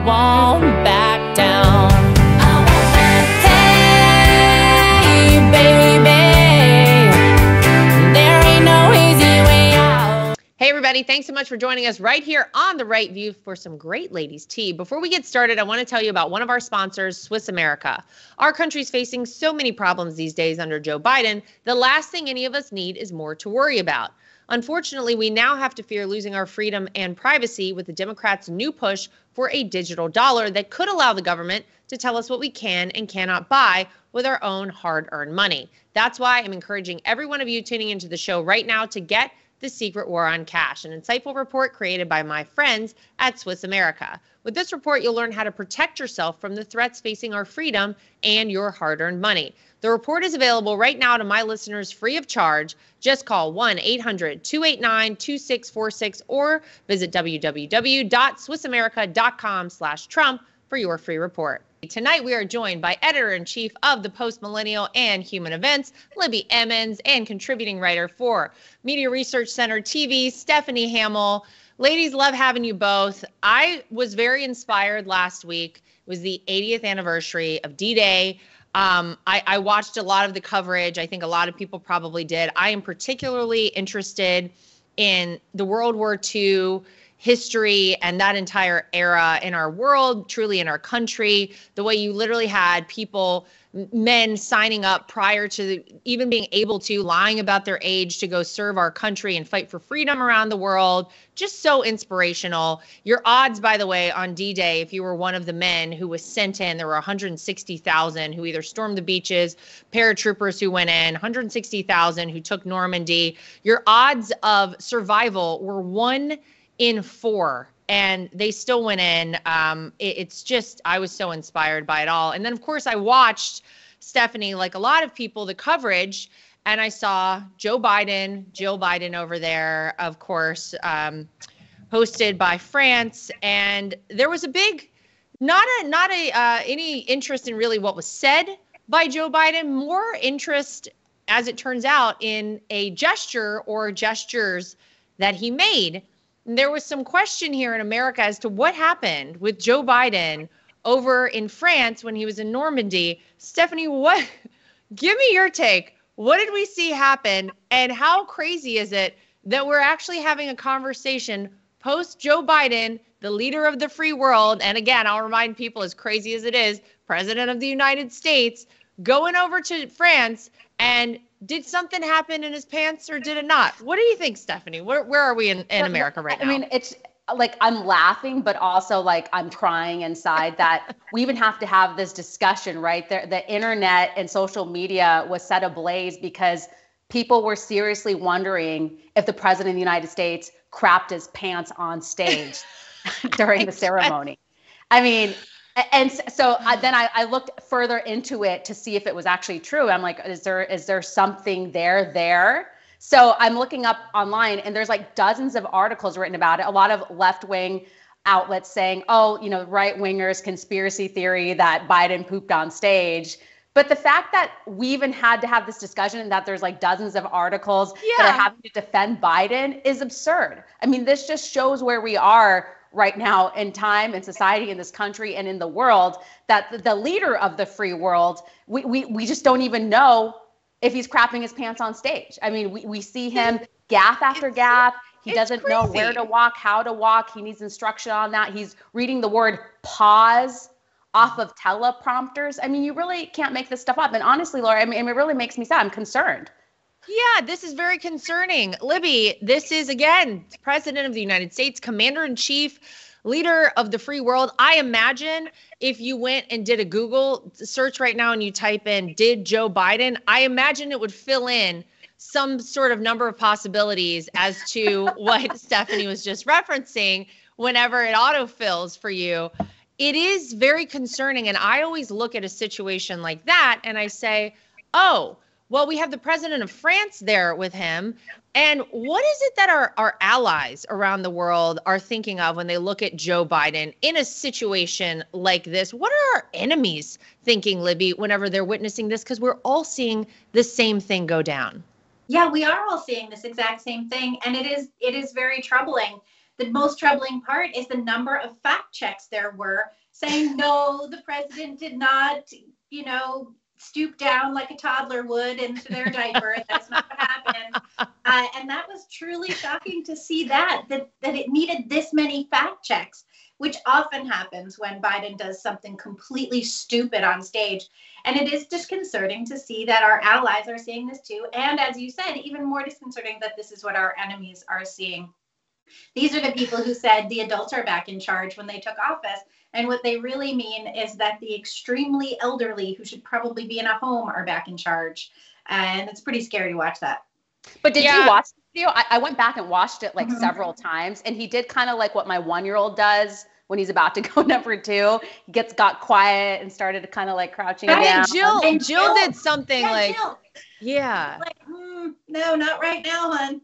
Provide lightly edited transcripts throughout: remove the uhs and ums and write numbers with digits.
won't back down. Hey, baby, there ain't no easy way out. Hey everybody, thanks so much for joining us right here on The Right View for some great ladies tea. Before we get started, I want to tell you about one of our sponsors, Swiss America. Our country's facing so many problems these days under Joe Biden. The last thing any of us need is more to worry about. Unfortunately, we now have to fear losing our freedom and privacy with the Democrats' new push for a digital dollar that could allow the government to tell us what we can and cannot buy with our own hard-earned money. That's why I'm encouraging every one of you tuning into the show right now to get The Secret War on Cash, an insightful report created by my friends at Swiss America. With this report, you'll learn how to protect yourself from the threats facing our freedom and your hard-earned money. The report is available right now to my listeners free of charge. Just call 1-800-289-2646 or visit www.swissamerica.com/Trump for your free report. Tonight, we are joined by editor-in-chief of the Post-Millennial and Human Events, Libby Emmons, and contributing writer for Media Research Center TV, Stephanie Hamill. Ladies, love having you both. I was very inspired last week. It was the 80th anniversary of D-Day. I watched a lot of the coverage. I think a lot of people probably did. I am particularly interested in the World War II history and that entire era in our world, truly in our country, the way you literally had people, men signing up prior to even being able to, lying about their age to go serve our country and fight for freedom around the world. Just so inspirational. Your odds, by the way, on D-Day, if you were one of the men who was sent in, there were 160,000 who either stormed the beaches, paratroopers who went in, 160,000 who took Normandy. Your odds of survival were 1 in 4, and they still went in. It's just, I was so inspired by it all. And then, of course, I watched, Stephanie, like a lot of people, the coverage, and I saw Jill Biden over there, of course, hosted by France. And there was a big, not any interest in really what was said by Joe Biden, more interest, as it turns out, in a gesture or gestures that he made. There was some question here in America as to what happened with Joe Biden over in France when he was in Normandy. Stephanie, give me your take. What did we see happen, and how crazy is it that we're actually having a conversation post Joe Biden, the leader of the free world, and again, I'll remind people, as crazy as it is, President of the United States, going over to France, and did something happen in his pants or did it not? What do you think, Stephanie? Where are we in America right now? I mean, it's like I'm laughing, but also like I'm crying inside that we even have to have this discussion, right? The internet and social media was set ablaze because people were seriously wondering if the president of the United States crapped his pants on stage during the ceremony. I mean, and so then I looked further into it to see if it was actually true. I'm like, is there something there? So I'm looking up online, and there's like dozens of articles written about it. A lot of left-wing outlets saying, oh, right-wingers, conspiracy theory that Biden pooped on stage. But the fact that we even had to have this discussion and that there's like dozens of articles that are having to defend Biden is absurd. I mean, this just shows where we are right now in time, in society, in this country, and in the world, that the leader of the free world, we just don't even know if he's crapping his pants on stage. I mean, we see him gaffe after gaffe. He doesn't know where to walk, how to walk. He needs instruction on that. He's reading the word pause off of teleprompters. I mean, you really can't make this stuff up. And honestly, Laura, I mean, it really makes me sad. I'm concerned. Yeah, this is very concerning. Libby, this is, again, President of the United States, Commander-in-Chief, leader of the free world. I imagine if you went and did a Google search right now and you type in, did Joe Biden, I imagine it would fill in some sort of number of possibilities as to what Stephanie was just referencing whenever it autofills for you. It is very concerning. And I always look at a situation like that and I say, oh, well, we have the president of France there with him. And what is it that our allies around the world are thinking of when they look at Joe Biden in a situation like this? What are our enemies thinking, Libby, whenever they're witnessing this? Because we're all seeing the same thing go down. Yeah, we are all seeing this exact same thing. And it is very troubling. The most troubling part is the number of fact checks there were saying, no, the president did not, stoop down like a toddler would into their diaper. That's not what happened. And that was truly shocking to see that it needed this many fact checks, which often happens when Biden does something completely stupid on stage. And it is disconcerting to see that our allies are seeing this too. And as you said, even more disconcerting that this is what our enemies are seeing. These are the people who said the adults are back in charge when they took office. And what they really mean is that the extremely elderly who should probably be in a home are back in charge. And it's pretty scary to watch that. But did you watch the video? I went back and watched it like several times. And he did kind of like what my 1-year-old does when he's about to go number 2. He got quiet and started kind of like crouching down. Jill did something like, Jill. yeah. Like, no, not right now, hon.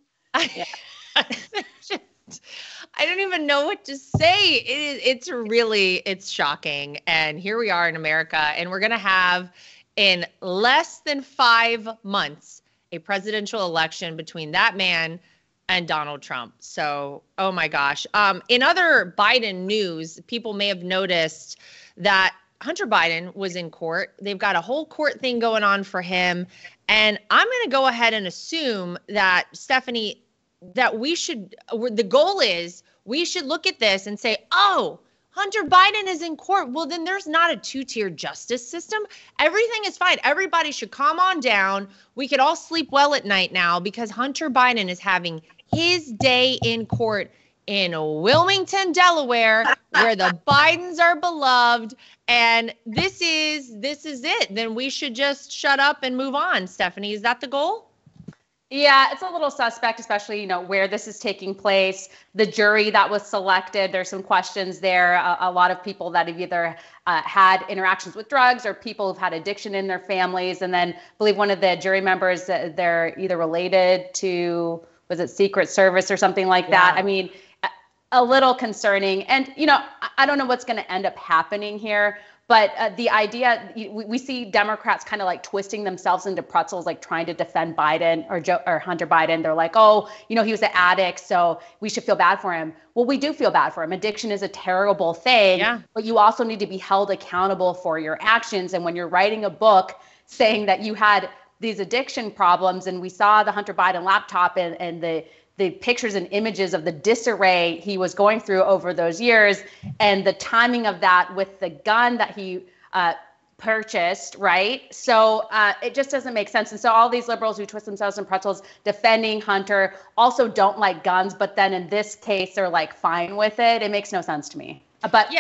I don't even know what to say. It's shocking. And here we are in America, and we're going to have in less than 5 months a presidential election between that man and Donald Trump. So, oh my gosh. In other Biden news, people may have noticed that Hunter Biden was in court. They've got a whole court thing going on for him. And I'm going to go ahead and assume that, Stephanie, that the goal is we should look at this and say, oh, Hunter Biden is in court. Well, then there's not a 2-tier justice system. Everything is fine. Everybody should calm on down. We could all sleep well at night now because Hunter Biden is having his day in court in Wilmington, Delaware, where the Bidens are beloved. And this is it. Then we should just shut up and move on. Stephanie, is that the goal? Yeah, it's a little suspect, especially, where this is taking place. The jury that was selected, there's some questions there. A lot of people that have either had interactions with drugs or people who've had addiction in their families. And then I believe one of the jury members, they're either related to, was it Secret Service or something like that? I mean, a little concerning. And, I don't know what's going to end up happening here. But the idea, we see Democrats kind of like twisting themselves into pretzels, like trying to defend Biden or Hunter Biden. They're like, oh, he was an addict, so we should feel bad for him. Well, we do feel bad for him. Addiction is a terrible thing, but you also need to be held accountable for your actions. And when you're writing a book saying that you had these addiction problems, and we saw the Hunter Biden laptop and the pictures and images of the disarray he was going through over those years and the timing of that with the gun that he purchased, right? So it just doesn't make sense. And so all these liberals who twist themselves in pretzels defending Hunter also don't like guns, but then in this case, they're like fine with it. It makes no sense to me. But,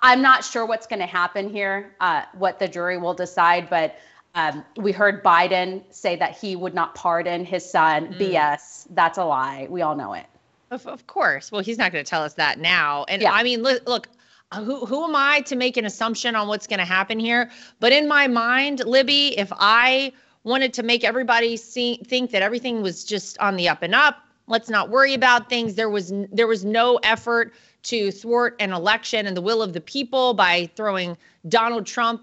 I'm not sure what's going to happen here, what the jury will decide, but we heard Biden say that he would not pardon his son. BS. That's a lie. We all know it. Of course. Well, he's not going to tell us that now. And I mean, look, who am I to make an assumption on what's going to happen here? But in my mind, Libby, if I wanted to make everybody think that everything was just on the up and up, let's not worry about things. There was no effort to thwart an election and the will of the people by throwing Donald Trump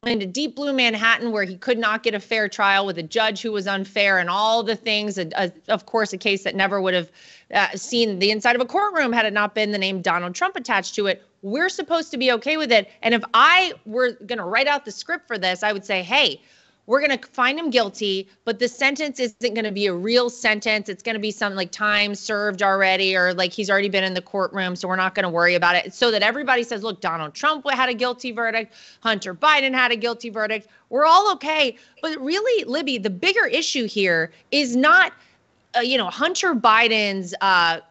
into deep blue Manhattan where he could not get a fair trial with a judge who was unfair and all the things. Of course, a case that never would have seen the inside of a courtroom had it not been the name Donald Trump attached to it. We're supposed to be okay with it. And if I were going to write out the script for this, I would say, hey, we're going to find him guilty, but the sentence isn't going to be a real sentence. It's going to be something like time served already, or like he's already been in the courtroom, so we're not going to worry about it. So that everybody says, look, Donald Trump had a guilty verdict. Hunter Biden had a guilty verdict. We're all okay. But really, Libby, the bigger issue here is not Hunter Biden's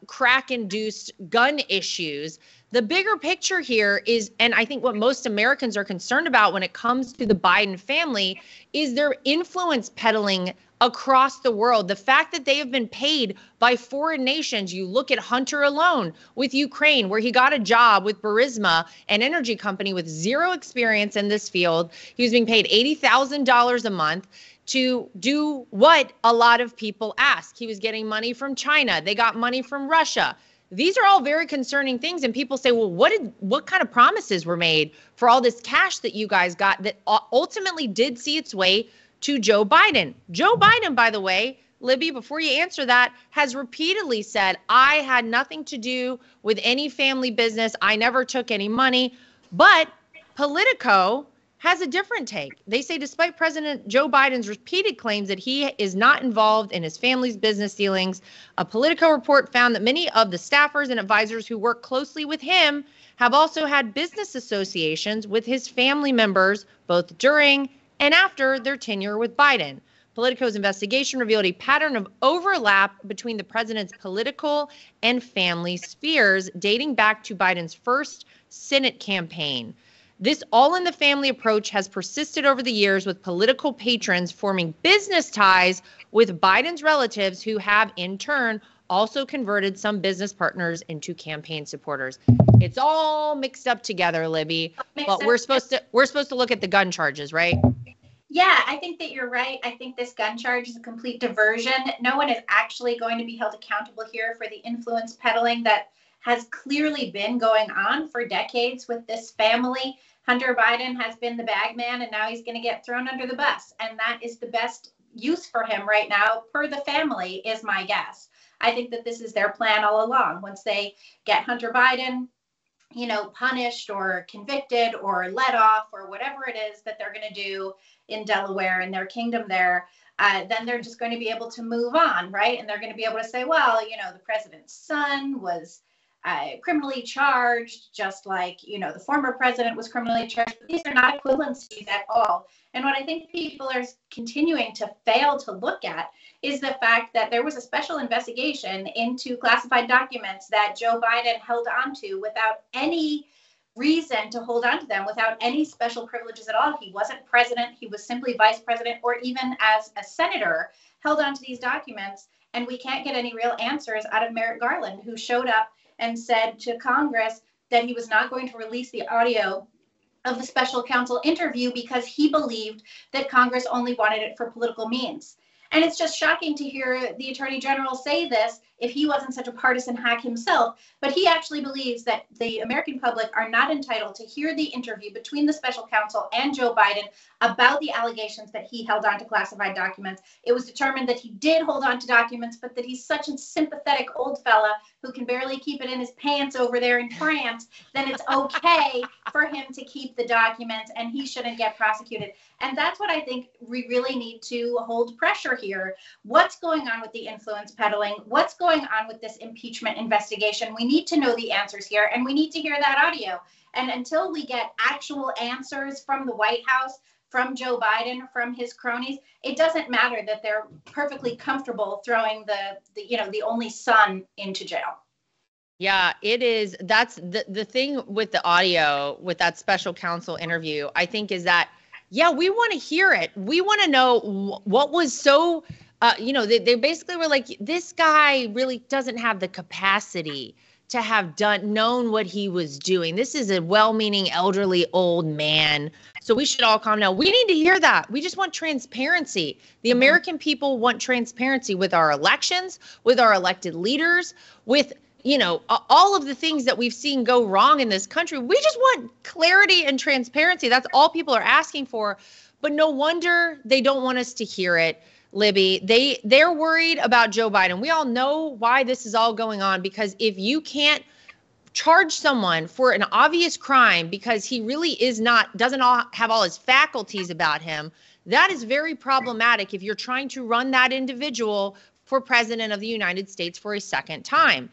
crack-induced gun issues. The bigger picture here is, and I think what most Americans are concerned about when it comes to the Biden family, is their influence peddling across the world. The fact that they have been paid by foreign nations. You look at Hunter alone with Ukraine, where he got a job with Burisma, an energy company with zero experience in this field. He was being paid $80,000 a month to do what a lot of people ask. He was getting money from China. They got money from Russia. These are all very concerning things. And people say, well, what kind of promises were made for all this cash that you guys got that ultimately did see its way to Joe Biden? Joe Biden, by the way, Libby, before you answer that, has repeatedly said, I had nothing to do with any family business. I never took any money. But Politico has a different take. They say despite President Joe Biden's repeated claims that he is not involved in his family's business dealings, a Politico report found that many of the staffers and advisors who work closely with him have also had business associations with his family members, both during and after their tenure with Biden. Politico's investigation revealed a pattern of overlap between the president's political and family spheres dating back to Biden's first Senate campaign. This all-in-the-family approach has persisted over the years, with political patrons forming business ties with Biden's relatives who have, in turn, also converted some business partners into campaign supporters. It's all mixed up together, Libby. But we're supposed to look at the gun charges, right? Yeah, I think that you're right. I think this gun charge is a complete diversion. No one is actually going to be held accountable here for the influence peddling that has clearly been going on for decades with this family. Hunter Biden has been the bag man, and now he's going to get thrown under the bus. And that is the best use for him right now, per the family, is my guess. I think that this is their plan all along. Once they get Hunter Biden, punished or convicted or let off or whatever it is that they're going to do in Delaware in their kingdom there, then they're just going to be able to move on, right? And they're going to be able to say, well, the president's son was criminally charged, just like, the former president was criminally charged. But these are not equivalencies at all. And what I think people are continuing to fail to look at is the fact that there was a special investigation into classified documents that Joe Biden held onto without any reason to hold on to them, without any special privileges at all. He wasn't president. He was simply vice president, or even as a senator, held onto these documents. And we can't get any real answers out of Merrick Garland, who showed up and said to Congress that he was not going to release the audio of the special counsel interview because he believed that Congress only wanted it for political means. And it's just shocking to hear the Attorney General say this if he wasn't such a partisan hack himself. But he actually believes that the American public are not entitled to hear the interview between the special counsel and Joe Biden about the allegations that he held on to classified documents. It was determined that he did hold on to documents, but that he's such a sympathetic old fella who can barely keep it in his pants over there in France, then it's okay for him to keep the documents and he shouldn't get prosecuted. And that's what I think we really need to hold pressure here. What's going on with the influence peddling? What's going on with this impeachment investigation? We need to know the answers here, and we need to hear that audio. And until we get actual answers from the White House, from Joe Biden, from his cronies, it doesn't matter that they're perfectly comfortable throwing the only son into jail. Yeah, it is. That's the thing with the audio, with that special counsel interview, I think, is that, yeah, we want to hear it. We want to know what was so, they basically were like, this guy really doesn't have the capacity to have known what he was doing. This is a well-meaning elderly old man. So we should all calm down. We need to hear that. We just want transparency. The American people want transparency with our elections, with our elected leaders, with all of the things that we've seen go wrong in this country. We just want clarity and transparency. That's all people are asking for. But no wonder they don't want us to hear it, Libby. They're worried about Joe Biden. We all know why this is all going on, because if you can't charge someone for an obvious crime because he really doesn't have all his faculties about him, that is very problematic if you're trying to run that individual for president of the United States for a second time.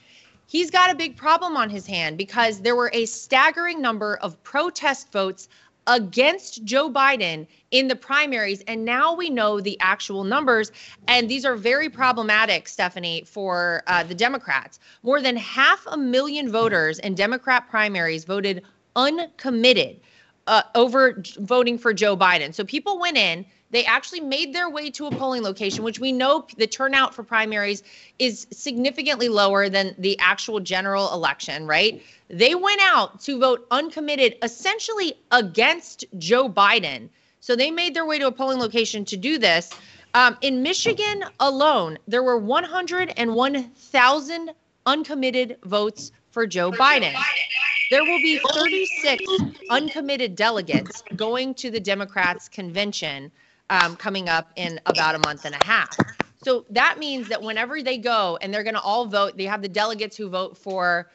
He's got a big problem on his hand because there were a staggering number of protest votes against Joe Biden in the primaries. And now we know the actual numbers. And these are very problematic, Stephanie, for the Democrats. More than 500,000 voters in Democrat primaries voted uncommitted over voting for Joe Biden. So people went in. They actually made their way to a polling location, which we know the turnout for primaries is significantly lower than the actual general election, right? They went out to vote uncommitted, essentially against Joe Biden. So they made their way to a polling location to do this. In Michigan alone, there were 101,000 uncommitted votes for Joe Biden. There will be 36 uncommitted delegates going to the Democrats' convention coming up in about a month and a half. So that means that whenever they go and they're going to all vote, they have the delegates who vote for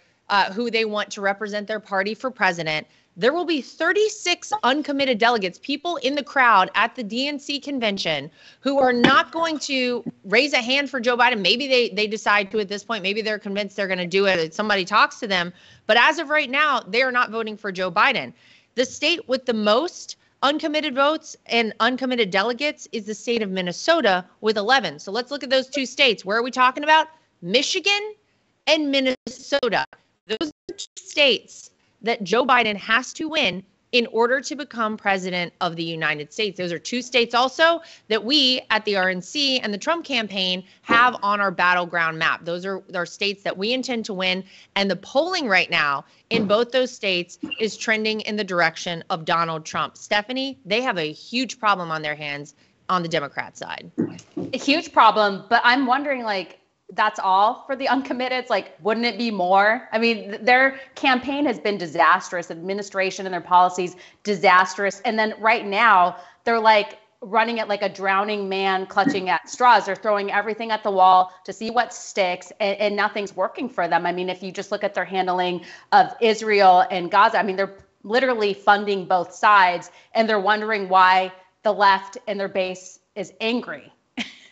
who they want to represent their party for president. There will be 36 uncommitted delegates, people in the crowd at the DNC convention who are not going to raise a hand for Joe Biden. Maybe they decide to at this point. Maybe they're convinced they're going to do it. Somebody talks to them. But as of right now, they are not voting for Joe Biden. The state with the most uncommitted votes and uncommitted delegates is the state of Minnesota with 11. So let's look at those two states. Where are we talking about? Michigan and Minnesota. Those are two states that Joe Biden has to win in order to become president of the United States. Those are two states also that we at the RNC and the Trump campaign have on our battleground map. Those are states that we intend to win. And the polling right now in both those states is trending in the direction of Donald Trump. Stephanie, they have a huge problem on their hands on the Democrat side. A huge problem, but I'm wondering, like, that's all for the uncommitted? Like, wouldn't it be more? I mean, their campaign has been disastrous, administration and their policies disastrous. And then right now they're like running it like a drowning man clutching at straws. They're throwing everything at the wall to see what sticks, and nothing's working for them. I mean, if you just look at their handling of Israel and Gaza, I mean, they're literally funding both sides, and they're wondering why the left and their base is angry.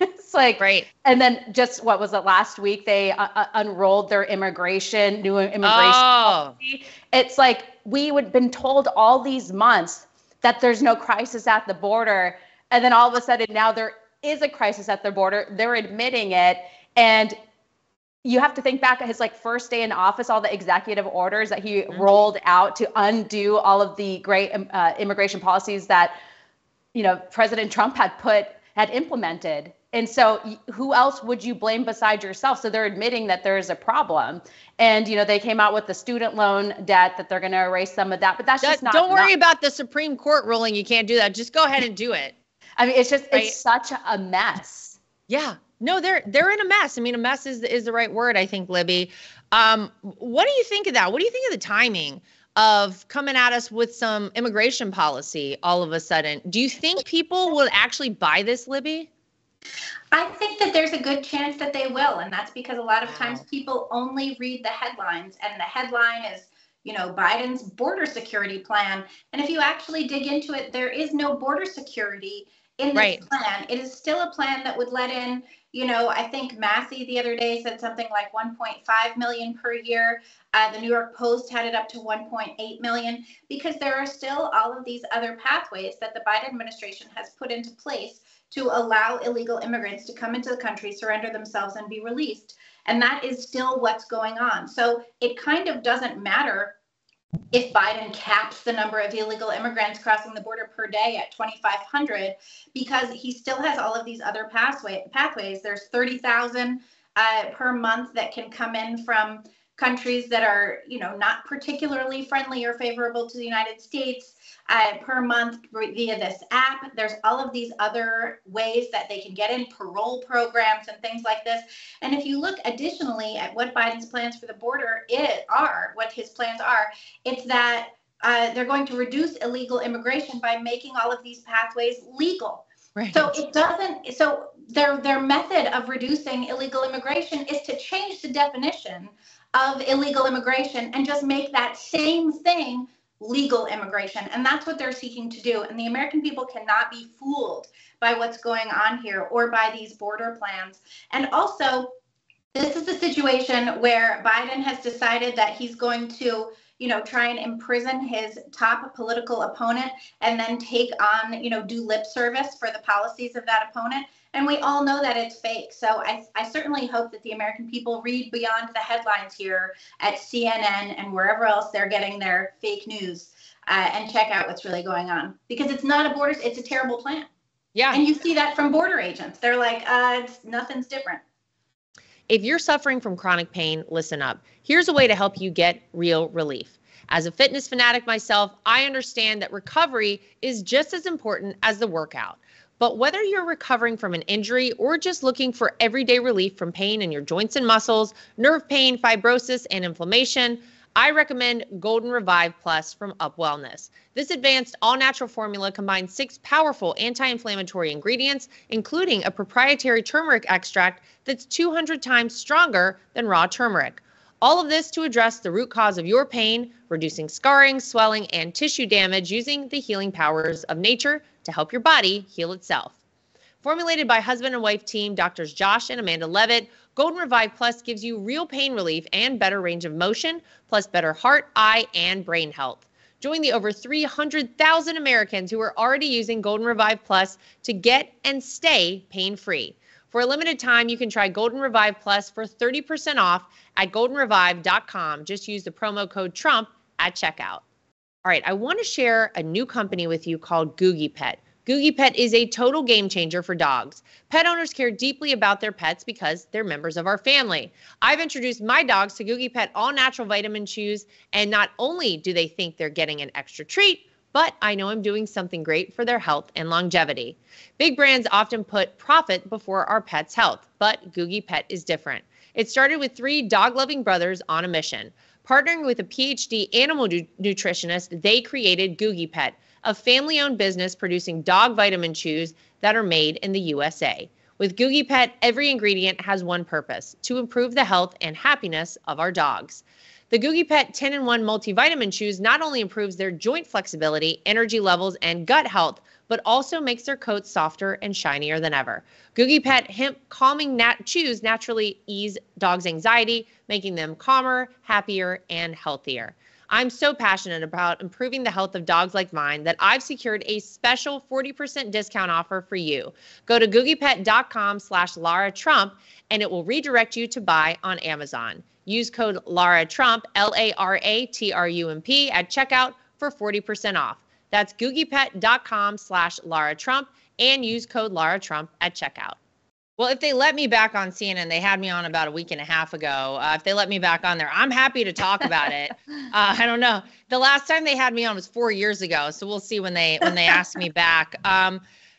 It's like, right. And then just what was it last week? They unrolled their new immigration policy. It's like we would been told all these months that there's no crisis at the border, and then all of a sudden now there is a crisis at the border. They're admitting it, and you have to think back at his like first day in office, all the executive orders that he rolled out to undo all of the great immigration policies that President Trump had implemented. And so who else would you blame besides yourself? So they're admitting that there is a problem. And, they came out with the student loan debt that they're going to erase some of that. But that's just not Don't worry enough. about the Supreme Court ruling. You can't do that. Just go ahead and do it. I mean, it's just, right? It's such a mess. Yeah. No, they're in a mess. I mean, a mess is the right word, I think, Libby. What do you think of that? What do you think of the timing of coming at us with some immigration policy all of a sudden? Do you think people will actually buy this, Libby? I think that there's a good chance that they will. And that's because a lot of times people only read the headlines, and the headline is, Biden's border security plan. And if you actually dig into it, there is no border security in this plan. It is still a plan that would let in, I think Massey the other day said something like 1.5 million per year. The New York Post had it up to 1.8 million, because there are still all of these other pathways that the Biden administration has put into place to allow illegal immigrants to come into the country, surrender themselves, and be released. And that is still what's going on. So it kind of doesn't matter if Biden caps the number of illegal immigrants crossing the border per day at 2,500, because he still has all of these other pathways. There's 30,000 per month that can come in from countries that are, not particularly friendly or favorable to the United States per month via this app. There's all of these other ways that they can get in, parole programs and things like this. And if you look additionally at what Biden's plans for the border what his plans are, it's that they're going to reduce illegal immigration by making all of these pathways legal. Right. So their method of reducing illegal immigration is to change the definition of illegal immigration and just make that same thing legal immigration. And that's what they're seeking to do. And the American people cannot be fooled by what's going on here or by these border plans. And also, this is a situation where Biden has decided that he's going to, try and imprison his top political opponent and then take on, do lip service for the policies of that opponent. And we all know that it's fake. So I certainly hope that the American people read beyond the headlines here at CNN and wherever else they're getting their fake news and check out what's really going on. Because it's not a border, it's a terrible plan. Yeah. And you see that from border agents. They're like, nothing's different. If you're suffering from chronic pain, listen up. Here's a way to help you get real relief. As a fitness fanatic myself, I understand that recovery is just as important as the workout. But whether you're recovering from an injury or just looking for everyday relief from pain in your joints and muscles, nerve pain, fibrosis, and inflammation, I recommend Golden Revive Plus from Up Wellness. This advanced all-natural formula combines 6 powerful anti-inflammatory ingredients, including a proprietary turmeric extract that's 200 times stronger than raw turmeric. All of this to address the root cause of your pain, reducing scarring, swelling, and tissue damage using the healing powers of nature to help your body heal itself. Formulated by husband and wife team Doctors Josh and Amanda Levitt, Golden Revive Plus gives you real pain relief and better range of motion, plus better heart, eye, and brain health. Join the over 300,000 Americans who are already using Golden Revive Plus to get and stay pain-free. For a limited time, you can try Golden Revive Plus for 30% off at goldenrevive.com. Just use the promo code TRUMP at checkout. All right, I want to share a new company with you called Googie Pet. Googie Pet is a total game changer for dogs. Pet owners care deeply about their pets because they're members of our family. I've introduced my dogs to Googie Pet all-natural vitamin chews, and not only do they think they're getting an extra treat, but I know I'm doing something great for their health and longevity. Big brands often put profit before our pets' health, but Googie Pet is different. It started with 3 dog-loving brothers on a mission. Partnering with a PhD animal nutritionist, they created Googie Pet, a family-owned business producing dog vitamin chews that are made in the USA. With Googie Pet, every ingredient has one purpose: to improve the health and happiness of our dogs. The Googie Pet 10-in-1 multivitamin chews not only improves their joint flexibility, energy levels, and gut health, but also makes their coats softer and shinier than ever. Googie Pet hemp calming chews naturally ease dogs' anxiety, making them calmer, happier, and healthier. I'm so passionate about improving the health of dogs like mine that I've secured a special 40% discount offer for you. Go to googiepet.com/Lara Trump and it will redirect you to buy on Amazon. Use code Lara Trump, LARATRUMP at checkout for 40% off. That's googiepet.com/Lara Trump and use code Lara Trump at checkout. Well, if they let me back on CNN, they had me on about a week and a half ago. If they let me back on there, I'm happy to talk about it. I don't know. The last time they had me on was 4 years ago, so we'll see when they ask me back.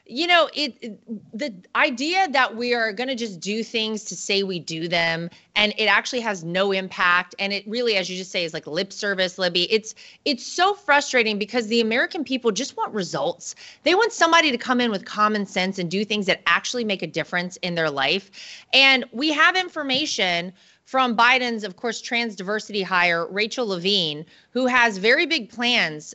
You know, the idea that we are going to just do things to say we do them, and it actually has no impact, and it really, as you just say, is like lip service, Libby. It's so frustrating because the American people just want results. They want somebody to come in with common sense and do things that actually make a difference in their life. And we have information from Biden's, of course, trans diversity hire, Rachel Levine, who has very big plans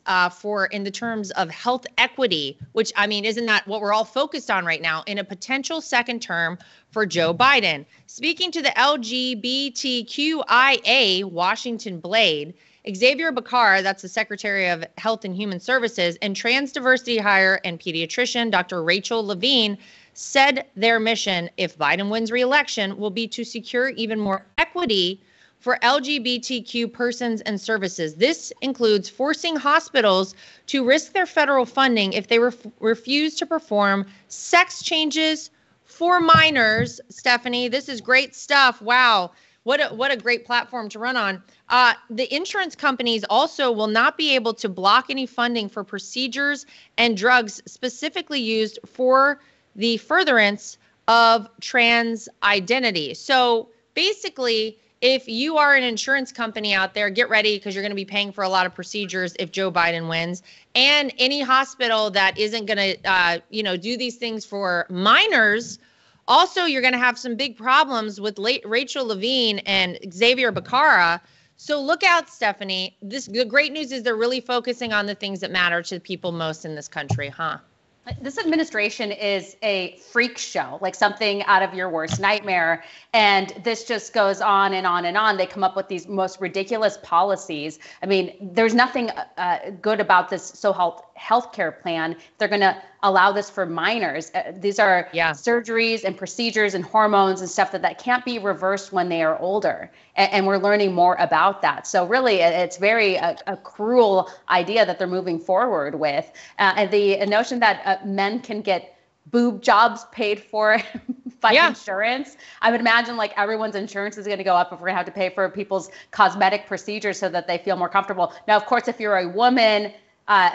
in the terms of health equity, which, I mean, isn't that what we're all focused on right now, in a potential second term for Joe Biden? Speaking to the LGBTQIA Washington Blade, Xavier Becerra, that's the Secretary of Health and Human Services, and trans diversity hire and pediatrician Dr. Rachel Levine said their mission, if Biden wins re-election, will be to secure even more equity for LGBTQ persons and services. This includes forcing hospitals to risk their federal funding if they refuse to perform sex changes for minors. Stephanie, this is great stuff. Wow. What a great platform to run on. The insurance companies also will not be able to block any funding for procedures and drugs specifically used for the furtherance of trans identity. So basically, if you are an insurance company out there, get ready because you're going to be paying for a lot of procedures if Joe Biden wins. And any hospital that isn't going to, do these things for minors, also you're going to have some big problems with Rachel Levine and Xavier Becerra. So look out, Stephanie. The great news is they're really focusing on the things that matter to people most in this country, huh? This administration is a freak show, like something out of your worst nightmare. And this just goes on and on and on. They come up with these most ridiculous policies. I mean, there's nothing good about this so-called healthcare plan. They're going to allow this for minors. These are surgeries and procedures and hormones and stuff that can't be reversed when they are older. And we're learning more about that. So really, it's very a cruel idea that they're moving forward with. And the notion that men can get boob jobs paid for by insurance. I would imagine like everyone's insurance is going to go up if we're going to have to pay for people's cosmetic procedures so that they feel more comfortable. Now, of course, if you're a woman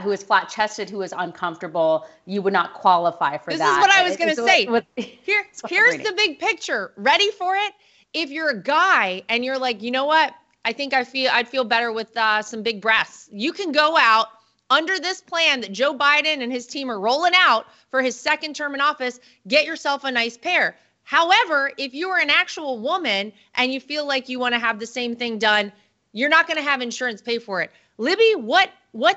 who is flat-chested, who is uncomfortable, you would not qualify for that. This is what I was going to say. Here's the big picture. Ready for it? If you're a guy and you're like, you know what? I think I'd feel better with some big breasts. You can go out under this plan that Joe Biden and his team are rolling out for his second term in office, get yourself a nice pair. However, if you are an actual woman and you feel like you want to have the same thing done, you're not going to have insurance pay for it. Libby, what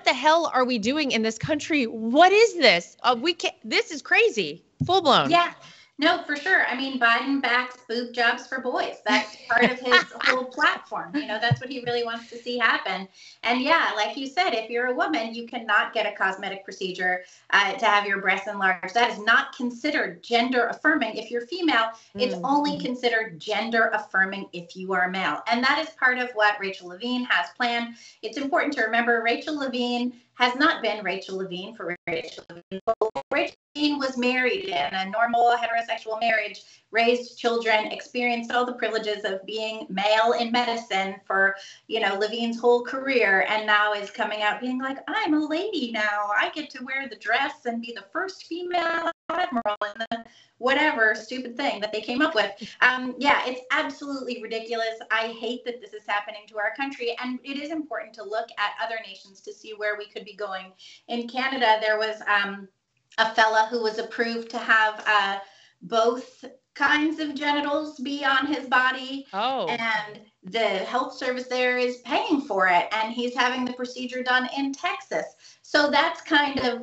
the hell are we doing in this country? What is this? This is crazy. Full blown. Yeah. No, for sure. I mean, Biden backs boob jobs for boys. That's part of his whole platform. That's what he really wants to see happen. And yeah, like you said, if you're a woman, you cannot get a cosmetic procedure to have your breasts enlarged. That is not considered gender affirming. If you're female, it's only considered gender affirming if you are male. And that is part of what Rachel Levine has planned. It's important to remember Rachel Levine has not been Rachel Levine for Rachel Levine. Rachel Levine was married in a normal heterosexual marriage, raised children, experienced all the privileges of being male in medicine for, Levine's whole career, and now is coming out being like, I'm a lady now. I get to wear the dress and be the first female admiral in the whatever stupid thing that they came up with. Yeah, it's absolutely ridiculous. I hate that this is happening to our country. And it is important to look at other nations to see where we could be going. In Canada, there was a fella who was approved to have both kinds of genitals be on his body. Oh. And the health service there is paying for it. And he's having the procedure done in Texas. So that's kind of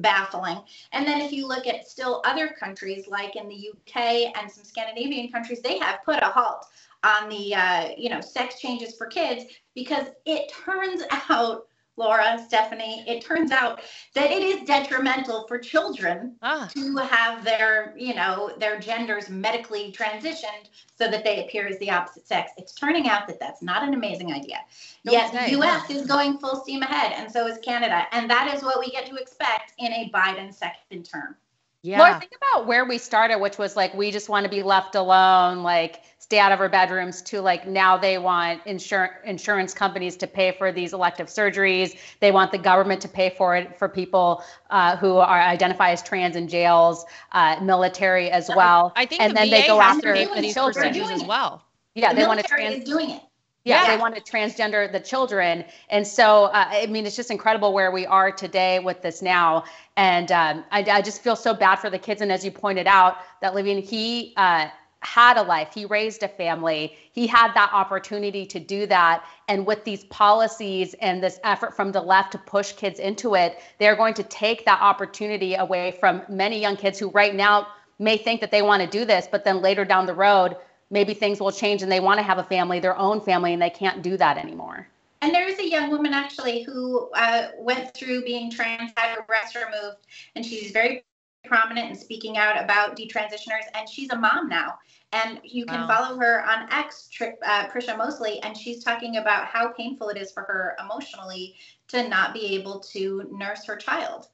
baffling. And then if you look at still other countries, like in the UK and some Scandinavian countries, they have put a halt on the, sex changes for kids, because it turns out, Laura, Stephanie, it turns out that it is detrimental for children to have their genders medically transitioned so that they appear as the opposite sex. It's turning out that that's not an amazing idea. Yet the U.S. is going full steam ahead, and so is Canada. And that is what we get to expect in a Biden second term. Yeah. Laura, think about where we started, which was like, we just want to be left alone, like stay out of our bedrooms, to like now they want insurance companies to pay for these elective surgeries. They want the government to pay for it for people who are identified as trans in jails, military as well. I think and the then VA they go has after to pay for the these children procedures as well. Yeah, the they want to military is doing it. Yeah, they want to transgender the children. And so, it's just incredible where we are today with this now. And I just feel so bad for the kids. And as you pointed out, that Levine, he had a life, he raised a family, he had that opportunity to do that. And with these policies and this effort from the left to push kids into it, they're going to take that opportunity away from many young kids who right now may think that they want to do this, but then later down the road, maybe things will change and they want to have a family, their own family, and they can't do that anymore. And there is a young woman actually who went through being trans, had her breast removed, and she's very prominent in speaking out about detransitioners, and she's a mom now. And you can follow her on X, Prisha Mosley, and she's talking about how painful it is for her emotionally to not be able to nurse her child.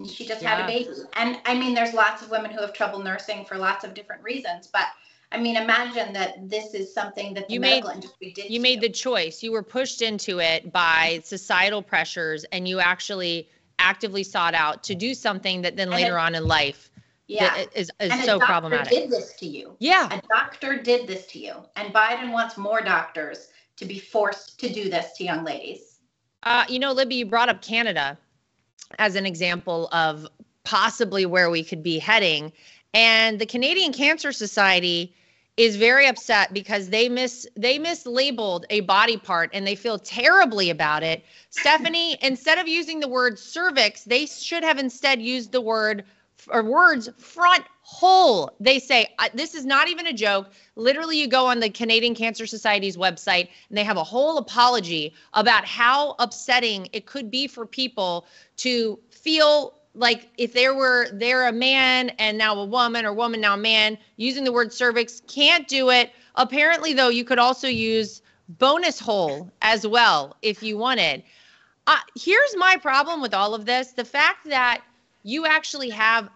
She just had a baby. And there's lots of women who have trouble nursing for lots of different reasons, but imagine that this is something that the medical industry did. You made the choice. You were pushed into it by societal pressures, and you actually actively sought out to do something that then later on in life is so problematic. A doctor did this to you. Yeah. A doctor did this to you. And Biden wants more doctors to be forced to do this to young ladies. Libby, you brought up Canada as an example of possibly where we could be heading. And the Canadian Cancer Society is very upset because they mislabeled a body part and they feel terribly about it. Stephanie, instead of using the word cervix, they should have instead used the words front hole. They say, this is not even a joke. Literally, you go on the Canadian Cancer Society's website and they have a whole apology about how upsetting it could be for people to feel like if they're a man and now a woman, or woman now a man, using the word cervix, can't do it. Apparently, though, you could also use bonus hole as well if you wanted. Here's my problem with all of this. The fact that you actually have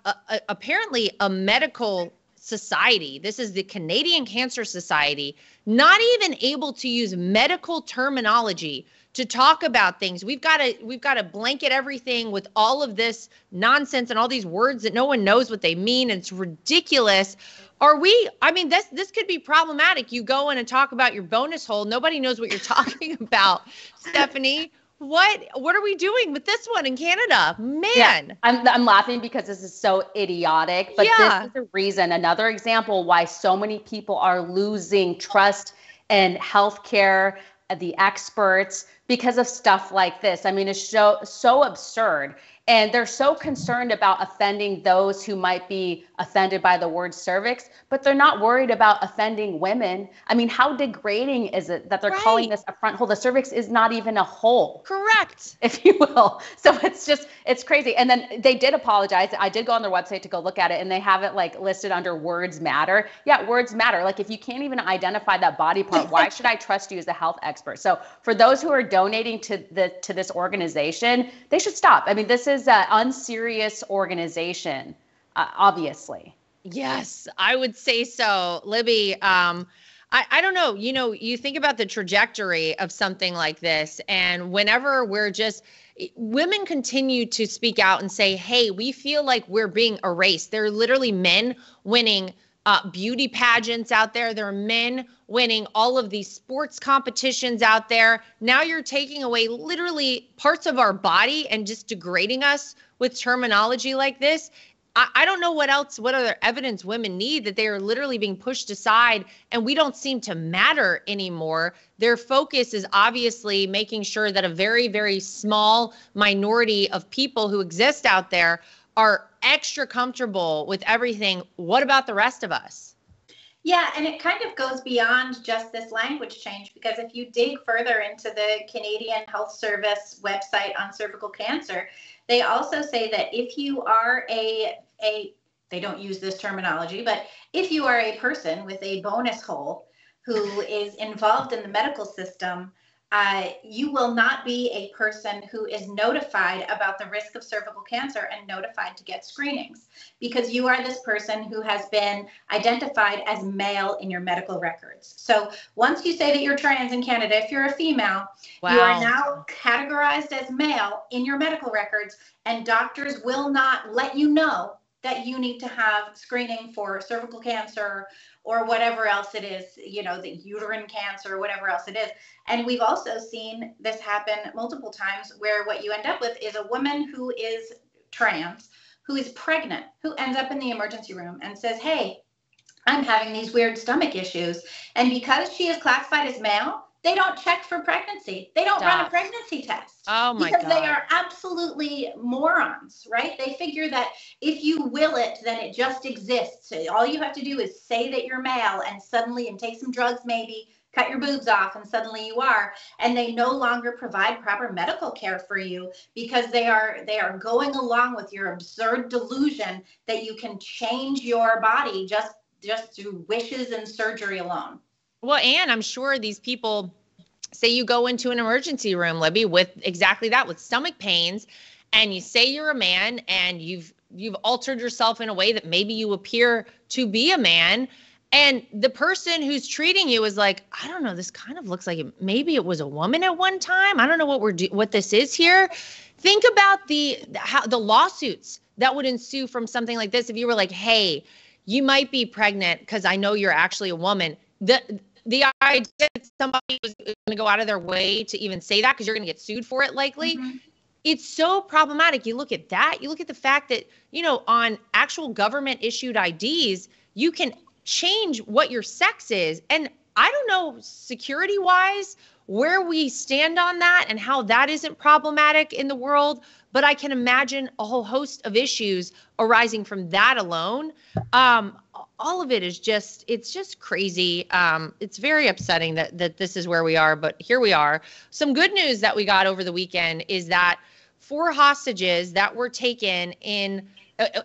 apparently a medical society, this is the Canadian Cancer Society, not even able to use medical terminology to talk about things. We've got to blanket everything with all of this nonsense and all these words that no one knows what they mean. And it's ridiculous. Are we, I mean, this could be problematic. You go in and talk about your bonus hole. Nobody knows what you're talking about. Stephanie, what are we doing with this one in Canada? Man. Yeah, I'm laughing because this is so idiotic, but Yeah. this is the reason, another example why so many people are losing trust in healthcare, the experts, because of stuff like this. I mean, it's so absurd. And they're so concerned about offending those who might be offended by the word cervix, but they're not worried about offending women. I mean, how degrading is it that they're calling this a front hole? The cervix is not even a hole. Correct. If you will. So it's crazy. And then they did apologize. I did go on their website to go look at it, and they have it like listed under words matter. Yeah, words matter. Like if you can't even identify that body part, why should I trust you as a health expert? So for those who are donating to this organization, they should stop. I mean, this is an unserious organization, obviously. Yes, I would say so. Libby, I don't know, you think about the trajectory of something like this, and whenever women continue to speak out and say, hey, we feel like we're being erased. There are literally men winning beauty pageants out there. There are men winning all of these sports competitions out there. Now you're taking away literally parts of our body and just degrading us with terminology like this. I don't know what other evidence women need, that they are literally being pushed aside and we don't seem to matter anymore. Their focus is obviously making sure that a very, very small minority of people who exist out there are extra comfortable with everything. What about the rest of us? Yeah, and it kind of goes beyond just this language change, because if you dig further into the Canadian Health Service website on cervical cancer, they also say that if you are they don't use this terminology, but if you are a person with a bonus hole who is involved in the medical system, you will not be a person who is notified about the risk of cervical cancer and notified to get screenings, because you are this person who has been identified as male in your medical records. So once you say that you're trans in Canada, if you're a female, you are now categorized as male in your medical records, and doctors will not let you know that you need to have screening for cervical cancer or whatever else it is, the uterine cancer or whatever else it is. And we've also seen this happen multiple times, where what you end up with is a woman who is trans, who is pregnant, who ends up in the emergency room and says, hey, I'm having these weird stomach issues. And because she is classified as male, they don't check for pregnancy. They don't run a pregnancy test. Oh my God. Because they are absolutely morons, right? They figure that if you will it, then it just exists. All you have to do is say that you're male and take some drugs, maybe cut your boobs off, and suddenly you are. And they no longer provide proper medical care for you, because they are going along with your absurd delusion that you can change your body just through wishes and surgery alone. Well, and I'm sure these people, say you go into an emergency room, Libby, with exactly that, with stomach pains, and you say you're a man and you've altered yourself in a way that maybe you appear to be a man. And the person who's treating you is like, I don't know, this kind of looks like maybe it was a woman at one time. I don't know what this is here. Think about the lawsuits that would ensue from something like this. If you were like, hey, you might be pregnant because I know you're actually a woman. The idea that somebody was going to go out of their way to even say that, because you're going to get sued for it likely. Mm-hmm. It's so problematic. You look at that. You look at the fact that, on actual government issued IDs, you can change what your sex is. And I don't know, security wise, where we stand on that and how that isn't problematic in the world. But I can imagine a whole host of issues arising from that alone. All of it is it's just crazy. It's very upsetting that this is where we are, but here we are. Some good news that we got over the weekend is that 4 hostages that were taken in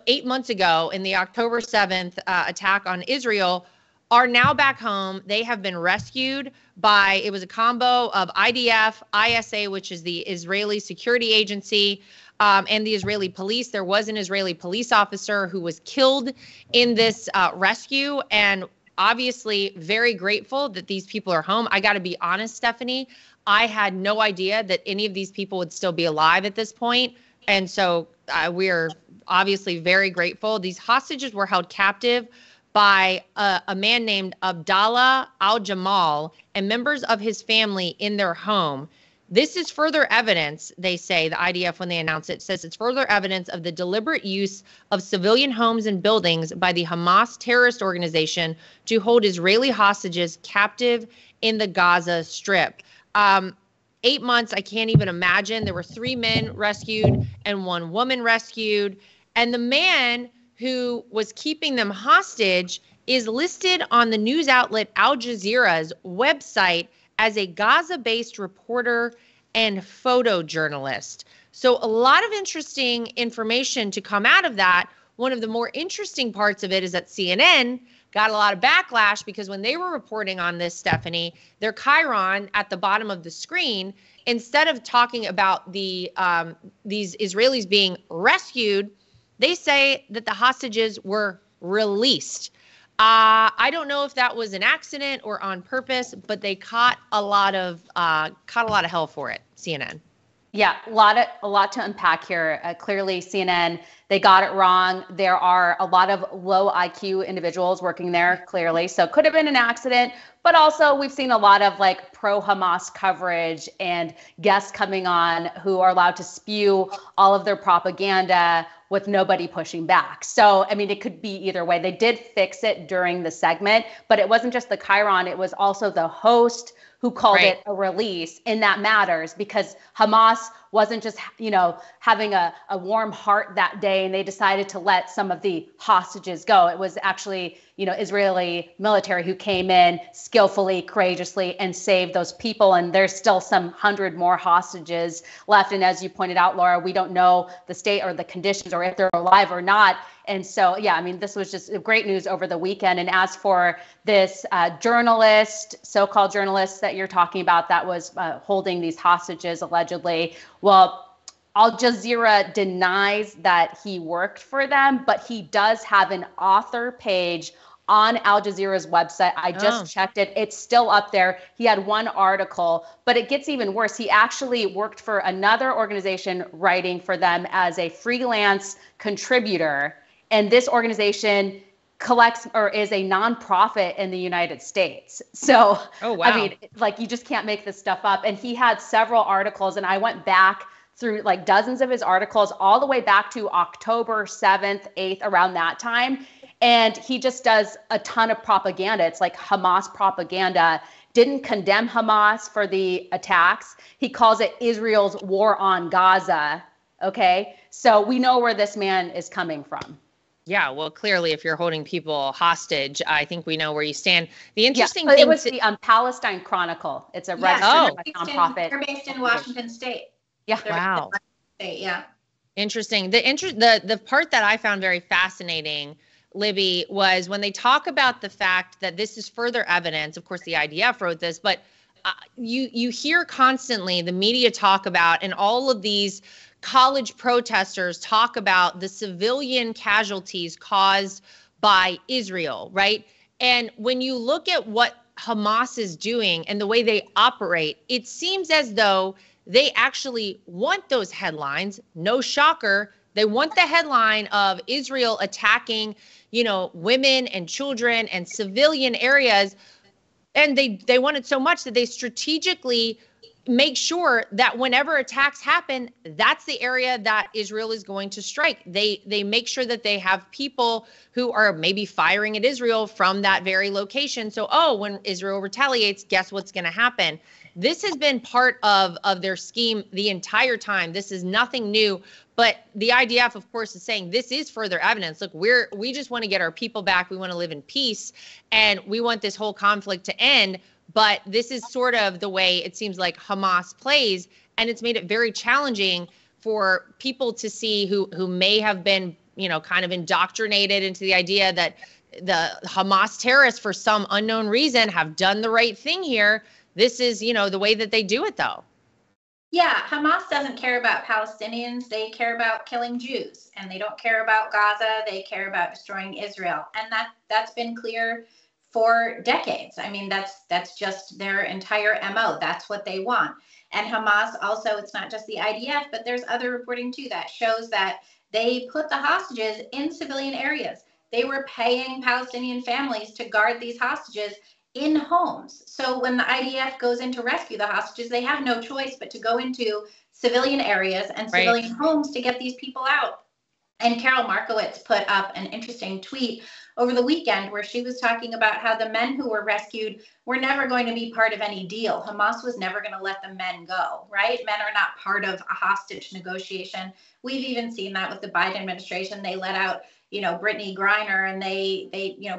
8 months ago in the October 7th attack on Israel are now back home. They have been rescued it was a combo of IDF, ISA, which is the Israeli security agency, and the Israeli police. There was an Israeli police officer who was killed in this rescue, and obviously very grateful that these people are home. I got to be honest, Stephanie, I had no idea that any of these people would still be alive at this point. And so we're obviously very grateful. These hostages were held captive by a man named Abdallah al-Jamal and members of his family in their home. This is further evidence, they say, the IDF, when they announce it, says it's further evidence of the deliberate use of civilian homes and buildings by the Hamas terrorist organization to hold Israeli hostages captive in the Gaza Strip. 8 months, I can't even imagine. There were 3 men rescued and 1 woman rescued. And the man who was keeping them hostage is listed on the news outlet Al Jazeera's website as a Gaza-based reporter and photojournalist. So a lot of interesting information to come out of that. One of the more interesting parts of it is that CNN got a lot of backlash because when they were reporting on this, Stephanie, their chyron at the bottom of the screen, instead of talking about these Israelis being rescued, they say that the hostages were released. I don't know if that was an accident or on purpose, but they caught a lot of hell for it. CNN. Yeah, a lot to unpack here. Clearly, CNN, they got it wrong. There are a lot of low IQ individuals working there, clearly. So it could have been an accident, but also we've seen a lot of like pro-Hamas coverage and guests coming on who are allowed to spew all of their propaganda with nobody pushing back. So, I mean, it could be either way. They did fix it during the segment, but it wasn't just the chyron. It was also the host who called it a release, and that matters because Hamas wasn't just, having a warm heart that day and they decided to let some of the hostages go. It was actually, Israeli military who came in skillfully, courageously, and saved those people. And there's still some 100 more hostages left. And as you pointed out, Laura, we don't know the state or the conditions or if they're alive or not. And so, yeah, I mean, this was just great news over the weekend. And as for this so-called journalist that you're talking about that was holding these hostages allegedly, well, Al Jazeera denies that he worked for them, but he does have an author page on Al Jazeera's website. I just checked it. It's still up there. He had one article, but it gets even worse. He actually worked for another organization writing for them as a freelance contributor. And this organization collects or is a nonprofit in the United States. So, I mean, like you just can't make this stuff up. And he had several articles, and I went back through like dozens of his articles all the way back to October 7th, 8th, around that time. And he just does a ton of propaganda. It's like Hamas propaganda. Didn't condemn Hamas for the attacks. He calls it Israel's war on Gaza. Okay. So we know where this man is coming from. Yeah, well, clearly, if you're holding people hostage, I think we know where you stand. The interesting thing, it was the Palestine Chronicle. It's a registered nonprofit. They're based in Washington State. Yeah, wow. State, yeah. Interesting. The part that I found very fascinating, Libby, was when they talk about the fact that this is further evidence. Of course, the IDF wrote this, but you hear constantly the media talk about, and all of these college protesters talk about the civilian casualties caused by Israel, right? And when you look at what Hamas is doing and the way they operate, it seems as though they actually want those headlines. No shocker. They want the headline of Israel attacking, women and children and civilian areas. And they want it so much that they strategically make sure that whenever attacks happen, that's the area that Israel is going to strike. They make sure that they have people who are maybe firing at Israel from that very location. So, when Israel retaliates, guess what's going to happen? This has been part of their scheme the entire time. This is nothing new. But the IDF, of course, is saying this is further evidence. Look, we just want to get our people back. We want to live in peace, and we want this whole conflict to end. But this is sort of the way it seems like Hamas plays, and it's made it very challenging for people to see who may have been, kind of indoctrinated into the idea that the Hamas terrorists, for some unknown reason, have done the right thing here. This is, the way that they do it, though. Yeah, Hamas doesn't care about Palestinians. They care about killing Jews, and they don't care about Gaza. They care about destroying Israel, and that's been clear for decades. I mean, that's just their entire MO. That's what they want. And Hamas also, it's not just the IDF, but there's other reporting too that shows that they put the hostages in civilian areas. they were paying Palestinian families to guard these hostages in homes. So when the IDF goes in to rescue the hostages, they have no choice but to go into civilian areas and civilian homes to get these people out. And Carol Markowitz put up an interesting tweet over the weekend where she was talking about how the men who were rescued were never going to be part of any deal. Hamas was never going to let the men go, right? Men are not part of a hostage negotiation. We've even seen that with the Biden administration. They let out, Brittany Griner, and they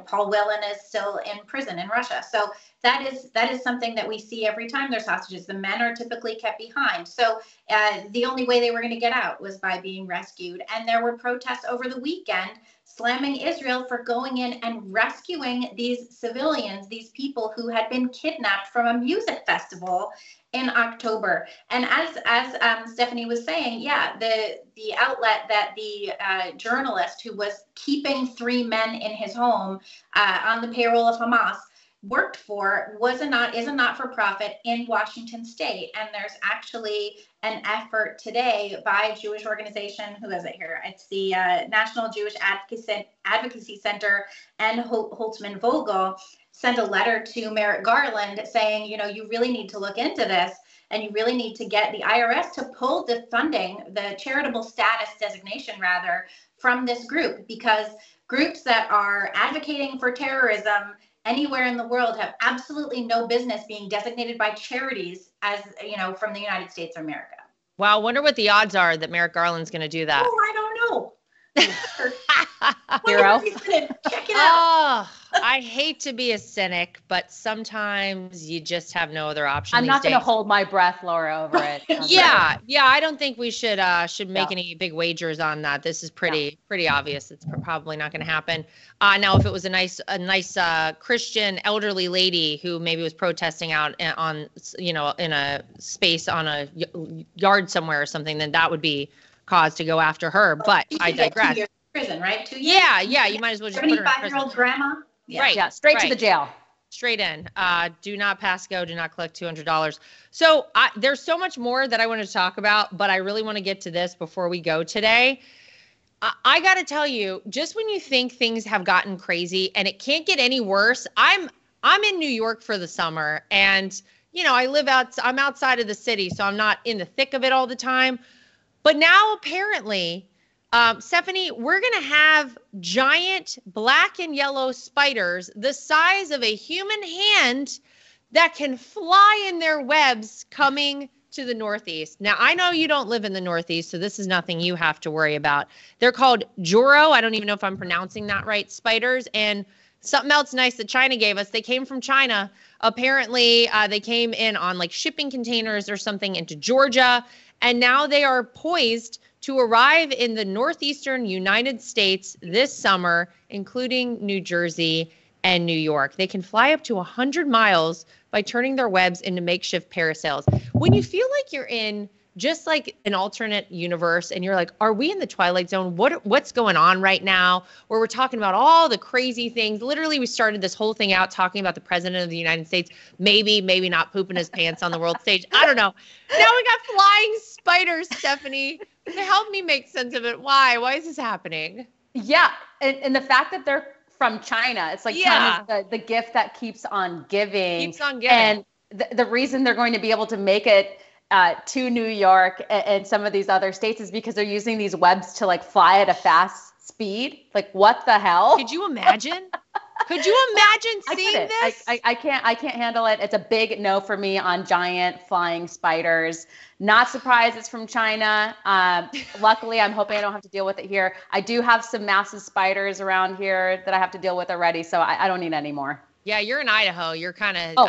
Paul Whelan is still in prison in Russia. So that is something that we see every time there's hostages. The men are typically kept behind. So the only way they were going to get out was by being rescued. And there were protests over the weekend slamming Israel for going in and rescuing these civilians, these people who had been kidnapped from a music festival in October. And as Stephanie was saying, the outlet that the journalist who was keeping 3 men in his home on the payroll of Hamas worked for is a not-for-profit in Washington State. And there's actually an effort today by a Jewish organization, who is it here? It's the National Jewish Advocacy Center, and Holtzman Vogel sent a letter to Merrick Garland saying, you really need to look into this, and you really need to get the IRS to pull the funding, the charitable status designation rather, from this group, because groups that are advocating for terrorism anywhere in the world have absolutely no business being designated by charities as, from the United States of America. Wow, I wonder what the odds are that Merrick Garland's going to do that. Oh, I don't know. Zero. Check it out. Oh, I hate to be a cynic, but sometimes you just have no other option. I'm not going to hold my breath, Laura, over it. Yeah. I don't think we should make any big wagers on that. This is pretty obvious. It's probably not going to happen. Now, if it was a nice Christian elderly lady who maybe was protesting out on, in a space on a yard somewhere or something, then that would be cause to go after her. But I digress. 2 years in prison, right? 2 years. Yeah. You might as well just put her in prison. 75-year-old grandma. Yeah. Right. Yeah. Straight to the jail. Straight in. Do not pass go. Do not collect $200. So there's so much more that I want to talk about, but I really want to get to this before we go today. I got to tell you, just when you think things have gotten crazy and it can't get any worse, I'm in New York for the summer, and I'm outside of the city, so I'm not in the thick of it all the time. But now apparently, Stephanie, we're going to have giant black and yellow spiders the size of a human hand that can fly in their webs coming to the Northeast. Now, I know you don't live in the Northeast, so this is nothing you have to worry about. They're called Joro. I don't even know if I'm pronouncing that right, spiders. And something else nice that China gave us, they came from China. Apparently, they came in on like shipping containers or something into Georgia, and now they are poised to arrive in the northeastern United States this summer, including New Jersey and New York. They can fly up to 100 miles by turning their webs into makeshift parasails. When you feel like you're in just like an alternate universe and you're like, are we in the Twilight Zone? What's going on right now? Where we're talking about all the crazy things. Literally, we started this whole thing out talking about the president of the United States, maybe not pooping his pants on the world stage. I don't know. Now we got flying spiders, Stephanie. Help me make sense of it. Why? Why is this happening? Yeah. And the fact that they're from China, it's like China's the gift that keeps on giving. Keeps on giving. And the reason they're going to be able to make it to New York and some of these other states is because they're using these webs to like fly at a fast speed. Like, what the hell? Could you imagine? Could you imagine seeing this? I can't handle it. It's a big no for me on giant flying spiders. Not surprised it's from China. Luckily, I'm hoping I don't have to deal with it here. I do have some massive spiders around here that I have to deal with already, so I don't need any more. Yeah, you're in Idaho. You're kind of,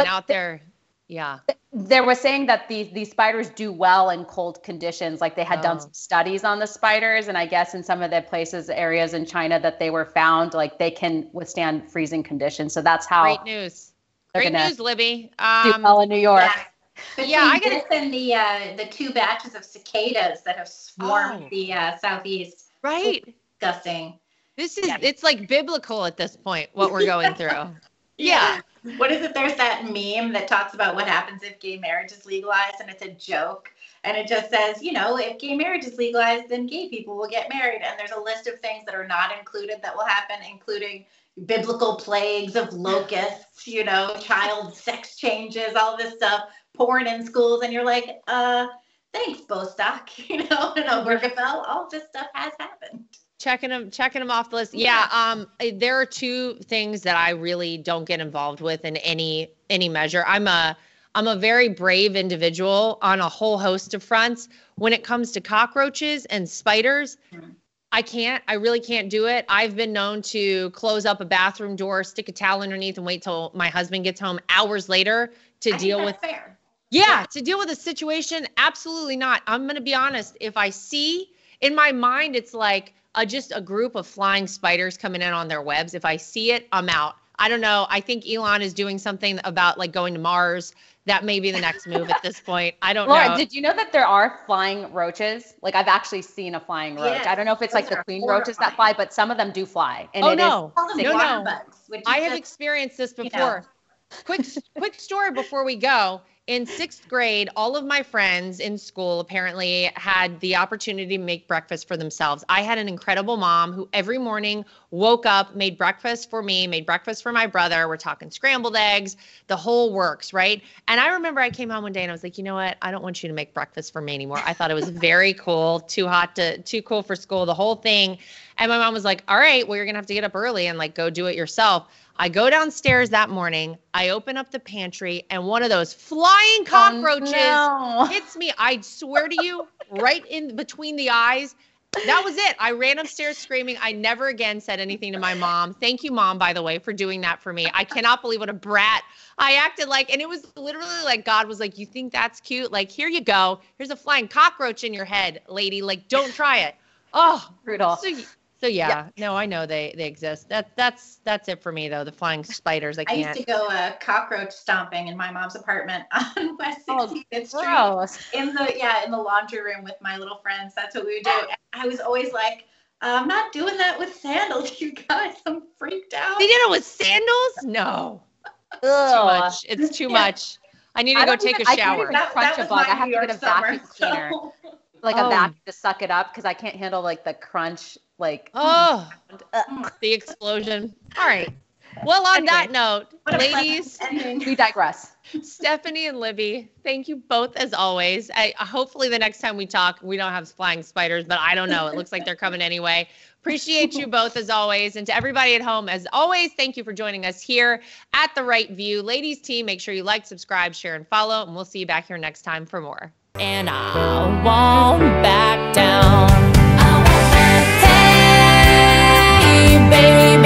out there. Yeah. They were saying that these spiders do well in cold conditions. Like they had done some studies on the spiders, and I guess in some of the areas in China that they were found, like they can withstand freezing conditions. So that's how. Great news. Great news, Libby. Do well in New York. Yeah. I get this and the 2 batches of cicadas that have swarmed the southeast. Right. It's disgusting. It's like biblical at this point, what we're going through. Yeah. What is it? There's that meme that talks about what happens if gay marriage is legalized, and it's a joke. And it just says, you know, if gay marriage is legalized, then gay people will get married. And there's a list of things that are not included that will happen, including biblical plagues of locusts, you know, child sex changes, all this stuff, porn in schools. And you're like, thanks, Bostock, you know, and Obergefell, all this stuff has happened. Checking them off the list. Yeah. There are two things that I really don't get involved with in any measure. I'm a very brave individual on a whole host of fronts. When it comes to cockroaches and spiders, I really can't do it. I've been known to close up a bathroom door, stick a towel underneath, and wait till my husband gets home hours later to deal with. Fair. Yeah, to deal with a situation. Absolutely not. I'm going to be honest. If I see in my mind, it's like just a group of flying spiders coming in on their webs. If I see it, I'm out. I don't know. I think Elon is doing something about like going to Mars. That may be the next move at this point. I don't Laura, know. did you know that there are flying roaches? Like I've actually seen a flying roach. Yes, I don't know if it's like the those are queen roaches that fly, but some of them do fly. And Oh, it no. Call them is No, water no. bugs, which is I have just, experienced this you before. know. Quick story before we go. In 6th grade, all of my friends in school apparently had the opportunity to make breakfast for themselves. I had an incredible mom who every morning woke up, made breakfast for me, made breakfast for my brother. We're talking scrambled eggs, the whole works, right? And I remember I came home one day and I was like, you know what? I don't want you to make breakfast for me anymore. I thought it was very cool, too cool for school, the whole thing. And my mom was like, all right, well, you're going to have to get up early and like go do it yourself. I go downstairs that morning, I open up the pantry, and one of those flying cockroaches hits me. I swear to you, right in between the eyes. That was it. I ran upstairs screaming. I never again said anything to my mom. Thank you, Mom, by the way, for doing that for me. I cannot believe what a brat I acted like. And it was literally like God was like, you think that's cute? Like, here you go. Here's a flying cockroach in your head, lady. Like, don't try it. Oh, brutal. So yeah, no, I know they exist. That's it for me though. The flying spiders, I I can't. used to go cockroach stomping in my mom's apartment on West 65th Street Gross. in the laundry room with my little friends. That's what we would do. And I was always like, I'm not doing that with sandals, you guys. I'm freaked out. They did it with sandals? No. Too much. It's too much. I need to go take a I can't shower. even crunch a was bug. my I have New to get York a vacuum summer, cleaner, so- like Oh. a vacuum to suck it up because I can't handle like the crunch. Like Oh, the explosion. All right. Well, on that note, What a pleasant ladies, ending. we digress. Stephanie and Libby, thank you both as always. Hopefully the next time we talk, we don't have flying spiders, but I don't know. It looks like they're coming anyway. Appreciate you both as always. And to everybody at home, as always, thank you for joining us here at The Right View. Ladies team, make sure you like, subscribe, share, and follow. And we'll see you back here next time for more. And I won't back down. Hey, baby,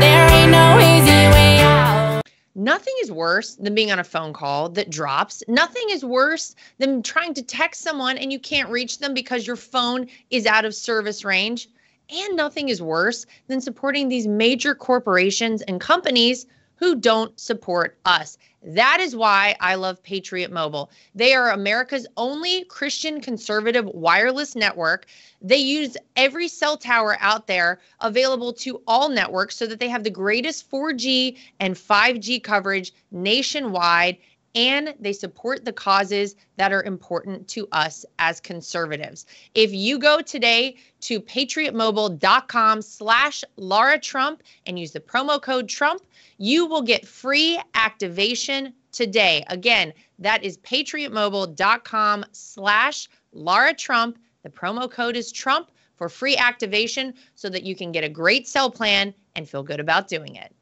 there ain't no easy way out. Nothing is worse than being on a phone call that drops. Nothing is worse than trying to text someone and you can't reach them because your phone is out of service range. And nothing is worse than supporting these major corporations and companies who don't support us. That is why I love Patriot Mobile. They are America's only Christian conservative wireless network. They use every cell tower out there available to all networks so that they have the greatest 4G and 5G coverage nationwide, and they support the causes that are important to us as conservatives. If you go today to patriotmobile.com/Lara Trump and use the promo code Trump, you will get free activation today. Again, that is patriotmobile.com/Lara Trump. The promo code is Trump for free activation so that you can get a great cell plan and feel good about doing it.